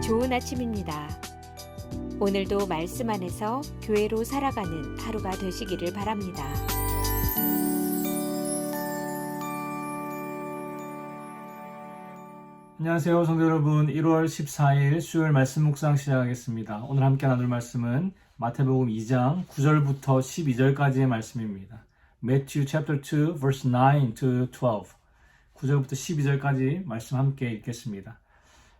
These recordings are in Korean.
좋은 아침입니다. 오늘도 말씀 안에서 교회로 살아가는 하루가 되시기를 바랍니다. 안녕하세요, 성도 여러분. 1월 14일 수요일 말씀 묵상 시작하겠습니다. 오늘 함께 나눌 말씀은 마태복음 2장 9절부터 12절까지의 말씀입니다. Matthew chapter 2 verse 9 to 12. 9절부터 12절까지 말씀 함께 읽겠습니다.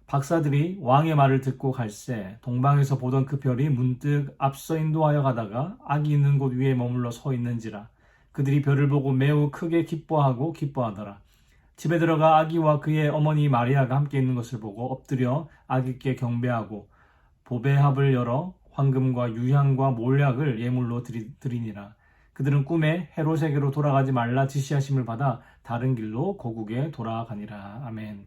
박사들이 왕의 말을 듣고 갈새 동방에서 보던 그 별이 문득 앞서 인도하여 가다가 악이 있는 곳 위에 머물러 서 있는지라. 그들이 별을 보고 매우 크게 기뻐하더라. 집에 들어가 아기와 그의 어머니 마리아가 함께 있는 것을 보고 엎드려 아기께 경배하고 보배합을 열어 황금과 유향과 몰약을 예물로 드리니라. 그들은 꿈에 헤롯에게로 돌아가지 말라 지시하심을 받아 다른 길로 고국에 돌아가니라. 아멘.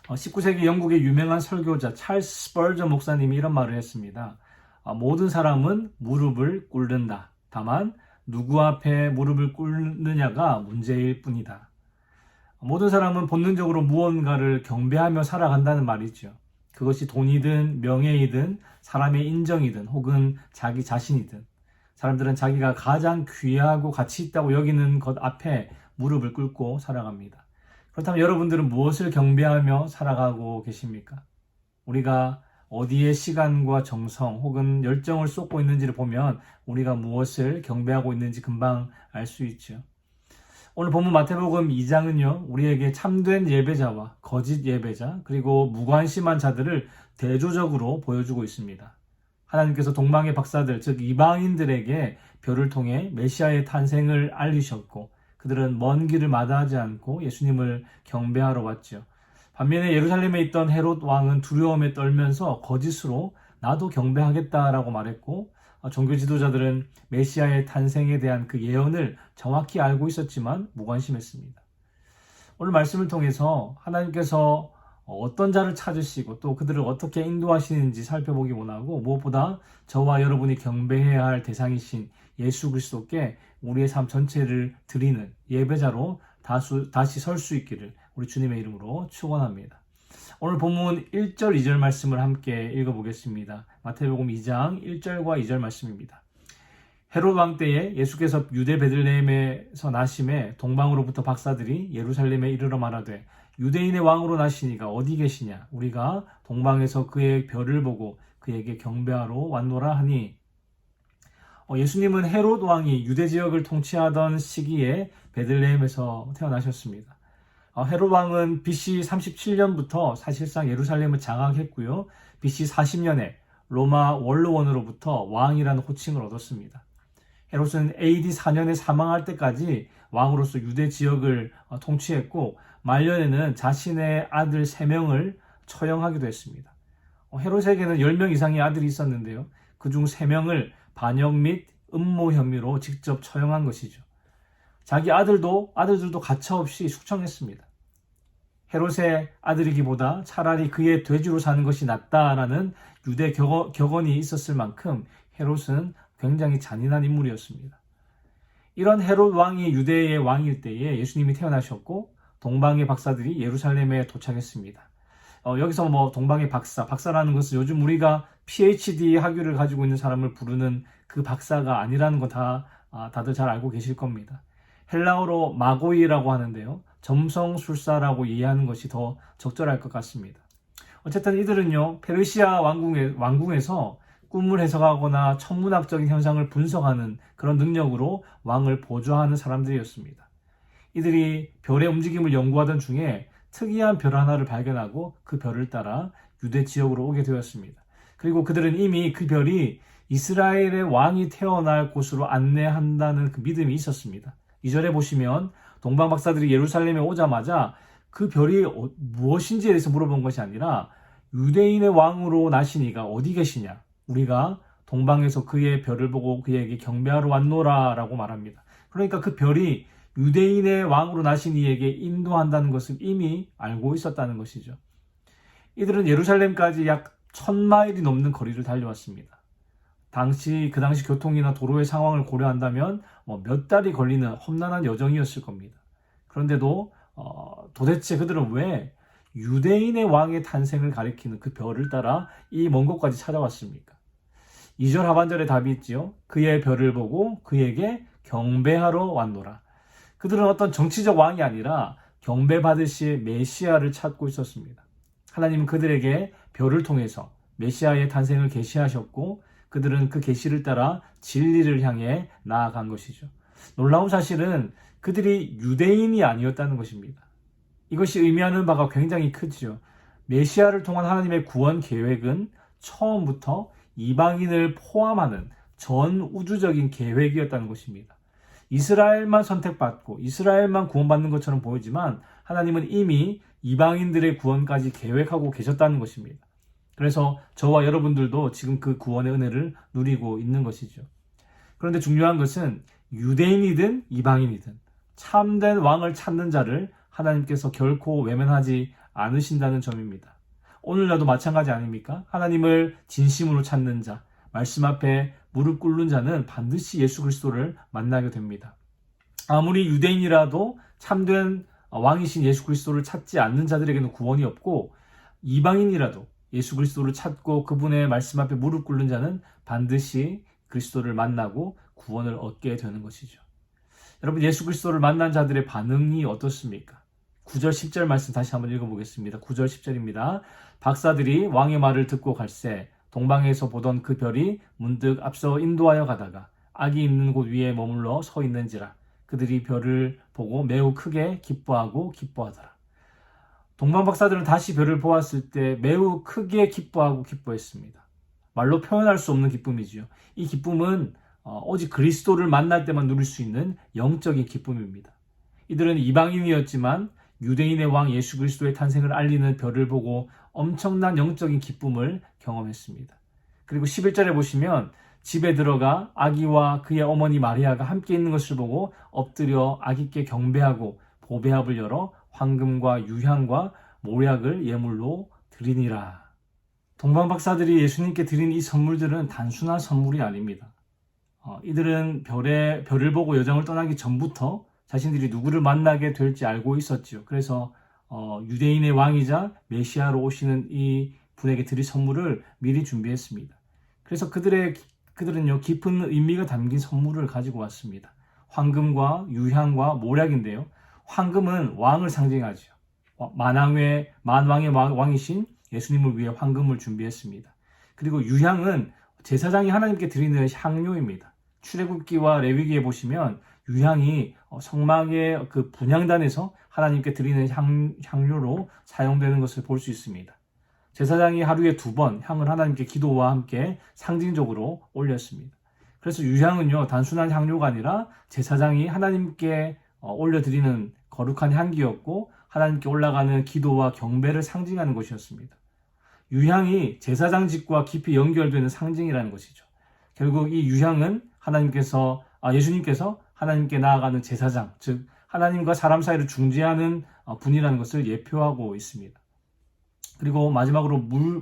19세기 영국의 유명한 설교자 찰스 스펄전 목사님이 이런 말을 했습니다. 모든 사람은 무릎을 꿇는다. 다만 누구 앞에 무릎을 꿇느냐가 문제일 뿐이다. 모든 사람은 본능적으로 무언가를 경배하며 살아간다는 말이죠. 그것이 돈이든 명예이든 사람의 인정이든 혹은 자기 자신이든 사람들은 자기가 가장 귀하고 가치 있다고 여기는 것 앞에 무릎을 꿇고 살아갑니다. 그렇다면 여러분들은 무엇을 경배하며 살아가고 계십니까? 우리가 어디에 시간과 정성 혹은 열정을 쏟고 있는지를 보면 우리가 무엇을 경배하고 있는지 금방 알 수 있죠. 오늘 본문 마태복음 2장은요, 우리에게 참된 예배자와 거짓 예배자 그리고 무관심한 자들을 대조적으로 보여주고 있습니다. 하나님께서 동방의 박사들, 즉 이방인들에게 별을 통해 메시아의 탄생을 알리셨고 그들은 먼 길을 마다하지 않고 예수님을 경배하러 왔죠. 반면에 예루살렘에 있던 헤롯 왕은 두려움에 떨면서 거짓으로 나도 경배하겠다라고 말했고 종교 지도자들은 메시아의 탄생에 대한 그 예언을 정확히 알고 있었지만 무관심했습니다. 오늘 말씀을 통해서 하나님께서 어떤 자를 찾으시고 또 그들을 어떻게 인도하시는지 살펴보기 원하고 무엇보다 저와 여러분이 경배해야 할 대상이신 예수 그리스도께 우리의 삶 전체를 드리는 예배자로 다시 설 수 있기를 우리 주님의 이름으로 축원합니다. 오늘 본문 1절 2절 말씀을 함께 읽어보겠습니다. 마태복음 2장 1절과 2절 말씀입니다. 헤롯 왕 때에 예수께서 유대 베들레헴에서 나심에 동방으로부터 박사들이 예루살렘에 이르러 말하되 유대인의 왕으로 나시니가 어디 계시냐? 우리가 동방에서 그의 별을 보고 그에게 경배하러 왔노라 하니. 예수님은 헤롯 왕이 유대 지역을 통치하던 시기에 베들레헴에서 태어나셨습니다. 헤롯 왕은 BC 37년부터 사실상 예루살렘을 장악했고요. BC 40년에 로마 원로원으로부터 왕이라는 호칭을 얻었습니다. 헤롯은 AD 4년에 사망할 때까지 왕으로서 유대 지역을 통치했고 말년에는 자신의 아들 3명을 처형하기도 했습니다. 헤롯에게는 10명 이상의 아들이 있었는데요. 그중 3명을 반역 및 음모 혐의로 직접 처형한 것이죠. 자기 아들들도 가차없이 숙청했습니다. 헤롯의 아들이기보다 차라리 그의 돼지로 사는 것이 낫다라는 유대 격언이 있었을 만큼 헤롯은 굉장히 잔인한 인물이었습니다. 이런 헤롯 왕이 유대의 왕일 때에 예수님이 태어나셨고 동방의 박사들이 예루살렘에 도착했습니다. 여기서 동방의 박사라는 것은 요즘 우리가 PhD 학위를 가지고 있는 사람을 부르는 그 박사가 아니라는 거 다들 잘 알고 계실 겁니다. 헬라어로 마고이라고 하는데요. 점성술사라고 이해하는 것이 더 적절할 것 같습니다. 어쨌든 이들은요, 페르시아 왕궁에서 꿈을 해석하거나 천문학적인 현상을 분석하는 그런 능력으로 왕을 보좌하는 사람들이었습니다. 이들이 별의 움직임을 연구하던 중에 특이한 별 하나를 발견하고 그 별을 따라 유대 지역으로 오게 되었습니다. 그리고 그들은 이미 그 별이 이스라엘의 왕이 태어날 곳으로 안내한다는 그 믿음이 있었습니다. 2절에 보시면 동방 박사들이 예루살렘에 오자마자 그 별이 무엇인지에 대해서 물어본 것이 아니라 유대인의 왕으로 나시니가 어디 계시냐? 우리가 동방에서 그의 별을 보고 그에게 경배하러 왔노라 라고 말합니다. 그러니까 그 별이 유대인의 왕으로 나신 이에게 인도한다는 것을 이미 알고 있었다는 것이죠. 이들은 예루살렘까지 약 1000마일이 넘는 거리를 달려왔습니다. 그 당시 교통이나 도로의 상황을 고려한다면 몇 달이 걸리는 험난한 여정이었을 겁니다. 그런데도 도대체 그들은 왜 유대인의 왕의 탄생을 가리키는 그 별을 따라 이 먼 곳까지 찾아왔습니까? 2절 하반절에 답이 있지요. 그의 별을 보고 그에게 경배하러 왔노라. 그들은 어떤 정치적 왕이 아니라 경배받으실 메시아를 찾고 있었습니다. 하나님은 그들에게 별을 통해서 메시아의 탄생을 계시하셨고 그들은 그 계시를 따라 진리를 향해 나아간 것이죠. 놀라운 사실은 그들이 유대인이 아니었다는 것입니다. 이것이 의미하는 바가 굉장히 크지요. 메시아를 통한 하나님의 구원 계획은 처음부터 이방인을 포함하는 전 우주적인 계획이었다는 것입니다. 이스라엘만 선택받고 이스라엘만 구원받는 것처럼 보이지만 하나님은 이미 이방인들의 구원까지 계획하고 계셨다는 것입니다. 그래서 저와 여러분들도 지금 그 구원의 은혜를 누리고 있는 것이죠. 그런데 중요한 것은 유대인이든 이방인이든 참된 왕을 찾는 자를 하나님께서 결코 외면하지 않으신다는 점입니다. 오늘날도 마찬가지 아닙니까? 하나님을 진심으로 찾는 자, 말씀 앞에 무릎 꿇는 자는 반드시 예수 그리스도를 만나게 됩니다. 아무리 유대인이라도 참된 왕이신 예수 그리스도를 찾지 않는 자들에게는 구원이 없고 이방인이라도 예수 그리스도를 찾고 그분의 말씀 앞에 무릎 꿇는 자는 반드시 그리스도를 만나고 구원을 얻게 되는 것이죠. 여러분, 예수 그리스도를 만난 자들의 반응이 어떻습니까? 9절 10절 말씀 다시 한번 읽어보겠습니다. 9절 10절입니다. 박사들이 왕의 말을 듣고 갈새 동방에서 보던 그 별이 문득 앞서 인도하여 가다가 악이 있는 곳 위에 머물러 서 있는지라 그들이 별을 보고 매우 크게 기뻐하고 기뻐하더라. 동방 박사들은 다시 별을 보았을 때 매우 크게 기뻐하고 기뻐했습니다. 말로 표현할 수 없는 기쁨이지요. 이 기쁨은 오직 그리스도를 만날 때만 누릴 수 있는 영적인 기쁨입니다. 이들은 이방인이었지만 유대인의 왕 예수 그리스도의 탄생을 알리는 별을 보고 엄청난 영적인 기쁨을 경험했습니다. 그리고 11절에 보시면 집에 들어가 아기와 그의 어머니 마리아가 함께 있는 것을 보고 엎드려 아기께 경배하고 보배합을 열어 황금과 유향과 모략을 예물로 드리니라. 동방 박사들이 예수님께 드린 이 선물들은 단순한 선물이 아닙니다. 이들은 별을 보고 여정을 떠나기 전부터 자신들이 누구를 만나게 될지 알고 있었죠. 그래서 유대인의 왕이자 메시아로 오시는 이 분에게 드릴 선물을 미리 준비했습니다. 그래서 그들은요 깊은 의미가 담긴 선물을 가지고 왔습니다. 황금과 유향과 모략인데요. 황금은 왕을 상징하죠. 만왕의 왕이신 예수님을 위해 황금을 준비했습니다. 그리고 유향은 제사장이 하나님께 드리는 향료입니다. 출애굽기와 레위기에 보시면 유향이 성막의 그 분향단에서 하나님께 드리는 향료로 사용되는 것을 볼 수 있습니다. 제사장이 하루에 2번 향을 하나님께 기도와 함께 상징적으로 올렸습니다. 그래서 유향은요 단순한 향료가 아니라 제사장이 하나님께 올려드리는 거룩한 향기였고 하나님께 올라가는 기도와 경배를 상징하는 것이었습니다. 유향이 제사장직과 깊이 연결되는 상징이라는 것이죠. 결국 이 유향은 예수님께서 하나님께 나아가는 제사장, 즉 하나님과 사람 사이를 중재하는 분이라는 것을 예표하고 있습니다. 그리고 마지막으로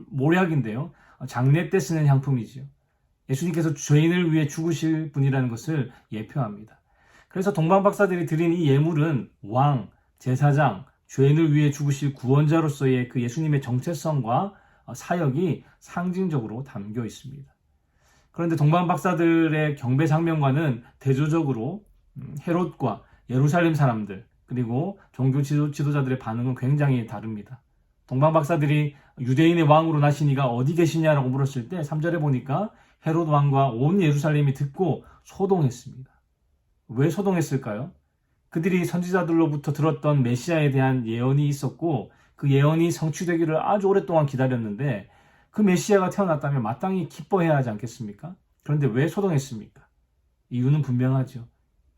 모략인데요. 장례 때 쓰는 향품이지요. 예수님께서 죄인을 위해 죽으실 분이라는 것을 예표합니다. 그래서 동방 박사들이 드린 이 예물은 왕, 제사장, 죄인을 위해 죽으실 구원자로서의 그 예수님의 정체성과 사역이 상징적으로 담겨 있습니다. 그런데 동방 박사들의 경배 장면과는 대조적으로 헤롯과 예루살렘 사람들 그리고 종교 지도자들의 반응은 굉장히 다릅니다. 동방 박사들이 유대인의 왕으로 나시니가 어디 계시냐라고 물었을 때 3절에 보니까 헤롯 왕과 온 예루살렘이 듣고 소동했습니다. 왜 소동했을까요? 그들이 선지자들로부터 들었던 메시아에 대한 예언이 있었고 그 예언이 성취되기를 아주 오랫동안 기다렸는데 그 메시아가 태어났다면 마땅히 기뻐해야 하지 않겠습니까? 그런데 왜 소동했습니까? 이유는 분명하죠.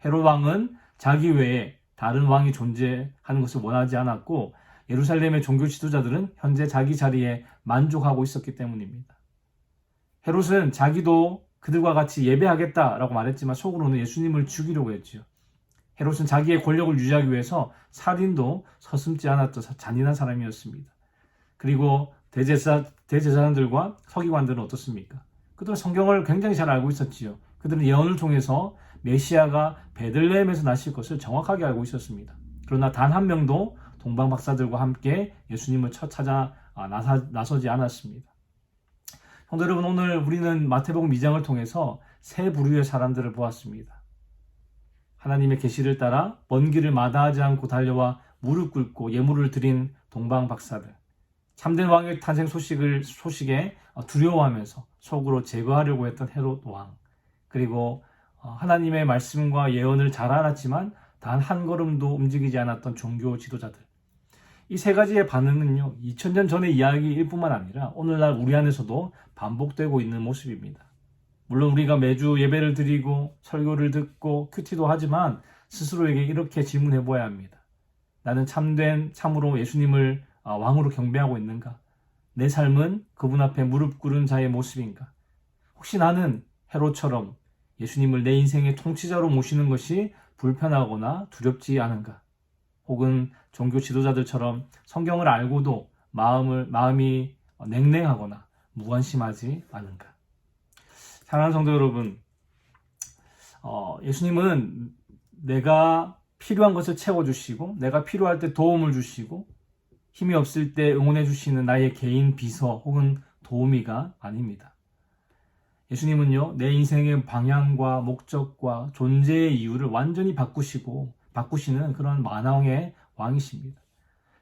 헤롯 왕은 자기 외에 다른 왕이 존재하는 것을 원하지 않았고 예루살렘의 종교 지도자들은 현재 자기 자리에 만족하고 있었기 때문입니다. 헤롯은 자기도 그들과 같이 예배하겠다라고 말했지만 속으로는 예수님을 죽이려고 했죠. 헤롯은 자기의 권력을 유지하기 위해서 살인도 서슴지 않았던 잔인한 사람이었습니다. 그리고 대제사장들과 서기관들은 어떻습니까? 그들은 성경을 굉장히 잘 알고 있었지요. 그들은 예언을 통해서 메시아가 베들레헴에서 나실 것을 정확하게 알고 있었습니다. 그러나 단 한 명도 동방 박사들과 함께 예수님을 찾아 나서지 않았습니다. 성도 여러분, 오늘 우리는 마태복음 2장을 통해서 세 부류의 사람들을 보았습니다. 하나님의 계시를 따라 먼 길을 마다하지 않고 달려와 무릎 꿇고 예물을 드린 동방 박사들, 참된 왕의 탄생 소식에 두려워하면서 속으로 제거하려고 했던 헤롯 왕, 그리고 하나님의 말씀과 예언을 잘 알았지만 단 한 걸음도 움직이지 않았던 종교 지도자들. 이 세 가지의 반응은요, 2000년 전의 이야기일 뿐만 아니라 오늘날 우리 안에서도 반복되고 있는 모습입니다. 물론 우리가 매주 예배를 드리고 설교를 듣고 큐티도 하지만 스스로에게 이렇게 질문해 보아야 합니다. 나는 참으로 예수님을 왕으로 경배하고 있는가? 내 삶은 그분 앞에 무릎 꿇은 자의 모습인가? 혹시 나는 헤롯처럼 예수님을 내 인생의 통치자로 모시는 것이 불편하거나 두렵지 않은가? 혹은 종교 지도자들처럼 성경을 알고도 마음이 냉랭하거나 무관심하지 않은가? 사랑하는 성도 여러분, 예수님은 내가 필요한 것을 채워주시고 내가 필요할 때 도움을 주시고 힘이 없을 때 응원해 주시는 나의 개인 비서 혹은 도우미가 아닙니다. 예수님은요, 내 인생의 방향과 목적과 존재의 이유를 완전히 바꾸시는 그런 만왕의 왕이십니다.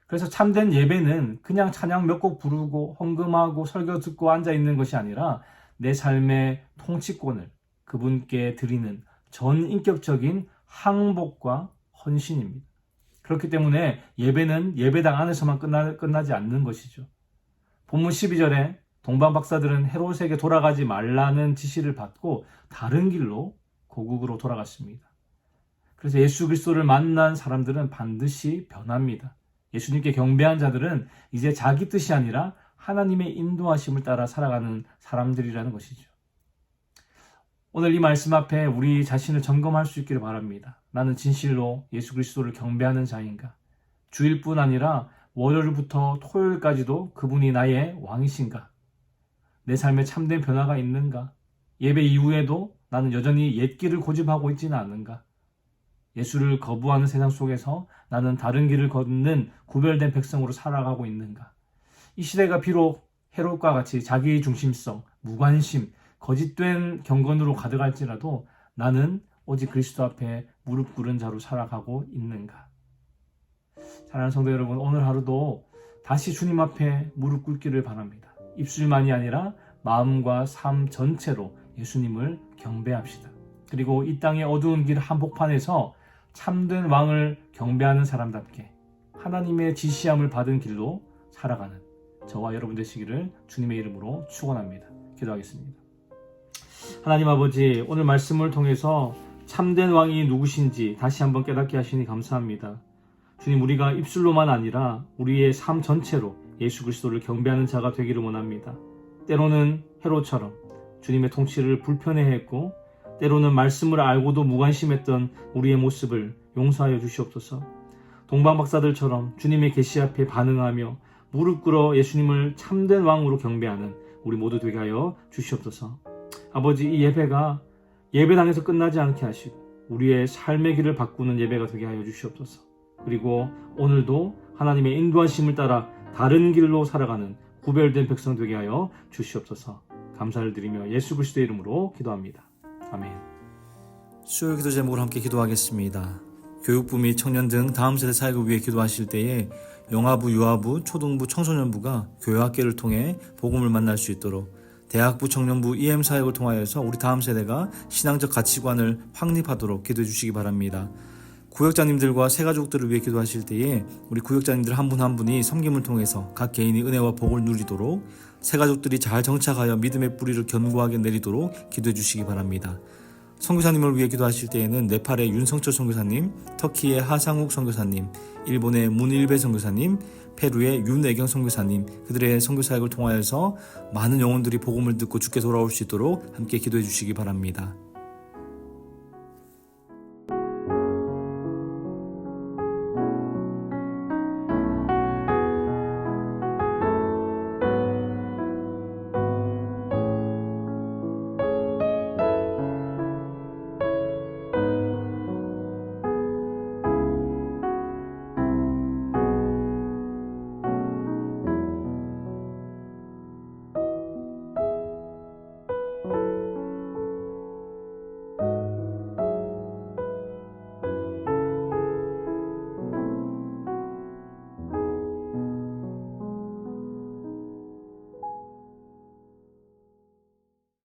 그래서 참된 예배는 그냥 찬양 몇 곡 부르고 헌금하고 설교 듣고 앉아있는 것이 아니라 내 삶의 통치권을 그분께 드리는 전인격적인 항복과 헌신입니다. 그렇기 때문에 예배는 예배당 안에서만 끝나지 않는 것이죠. 본문 12절에 동방 박사들은 헤롯에게 돌아가지 말라는 지시를 받고 다른 길로 고국으로 돌아갔습니다. 그래서 예수 그리스도를 만난 사람들은 반드시 변합니다. 예수님께 경배한 자들은 이제 자기 뜻이 아니라 하나님의 인도하심을 따라 살아가는 사람들이라는 것이죠. 오늘 이 말씀 앞에 우리 자신을 점검할 수 있기를 바랍니다. 나는 진실로 예수 그리스도를 경배하는 자인가? 주일뿐 아니라 월요일부터 토요일까지도 그분이 나의 왕이신가? 내 삶에 참된 변화가 있는가? 예배 이후에도 나는 여전히 옛 길을 고집하고 있지는 않은가? 예수를 거부하는 세상 속에서 나는 다른 길을 걷는 구별된 백성으로 살아가고 있는가? 이 시대가 비록 헤롯과 같이 자기중심성, 무관심, 거짓된 경건으로 가득할지라도 나는 오직 그리스도 앞에 무릎 꿇은 자로 살아가고 있는가? 사랑하는 성도 여러분, 오늘 하루도 다시 주님 앞에 무릎 꿇기를 바랍니다. 입술만이 아니라 마음과 삶 전체로 예수님을 경배합시다. 그리고 이 땅의 어두운 길 한복판에서 참된 왕을 경배하는 사람답게 하나님의 지시함을 받은 길로 살아가는 저와 여러분 되시기를 주님의 이름으로 축원합니다. 기도하겠습니다. 하나님 아버지, 오늘 말씀을 통해서 참된 왕이 누구신지 다시 한번 깨닫게 하시니 감사합니다. 주님, 우리가 입술로만 아니라 우리의 삶 전체로 예수 그리스도를 경배하는 자가 되기를 원합니다. 때로는 헤롯처럼 주님의 통치를 불편해했고 때로는 말씀을 알고도 무관심했던 우리의 모습을 용서하여 주시옵소서. 동방 박사들처럼 주님의 계시 앞에 반응하며 무릎 꿇어 예수님을 참된 왕으로 경배하는 우리 모두 되게 하여 주시옵소서. 아버지, 이 예배가 예배당에서 끝나지 않게 하시고 우리의 삶의 길을 바꾸는 예배가 되게 하여 주시옵소서. 그리고 오늘도 하나님의 인도하심을 따라 다른 길로 살아가는 구별된 백성 되게 하여 주시옵소서. 감사를 드리며 예수 그리스도의 이름으로 기도합니다. 아멘. 수요 기도 제목으로 함께 기도하겠습니다. 교육부 및 청년 등 다음 세대 사역을 위해 기도하실 때에 영아부, 유아부, 초등부, 청소년부가 교회학교를 통해 복음을 만날 수 있도록 대학부, 청년부, EM 사역을 통하여서 우리 다음 세대가 신앙적 가치관을 확립하도록 기도해 주시기 바랍니다. 구역장님들과 새가족들을 위해 기도하실 때에 우리 구역장님들 한 분 한 분이 섬김을 통해서 각 개인이 은혜와 복을 누리도록 새가족들이 잘 정착하여 믿음의 뿌리를 견고하게 내리도록 기도해 주시기 바랍니다. 선교사님을 위해 기도하실 때에는 네팔의 윤성철 선교사님, 터키의 하상욱 선교사님, 일본의 문일배 선교사님, 페루의 윤애경 선교사님, 그들의 선교사역을 통하여서 많은 영혼들이 복음을 듣고 주께 돌아올 수 있도록 함께 기도해 주시기 바랍니다.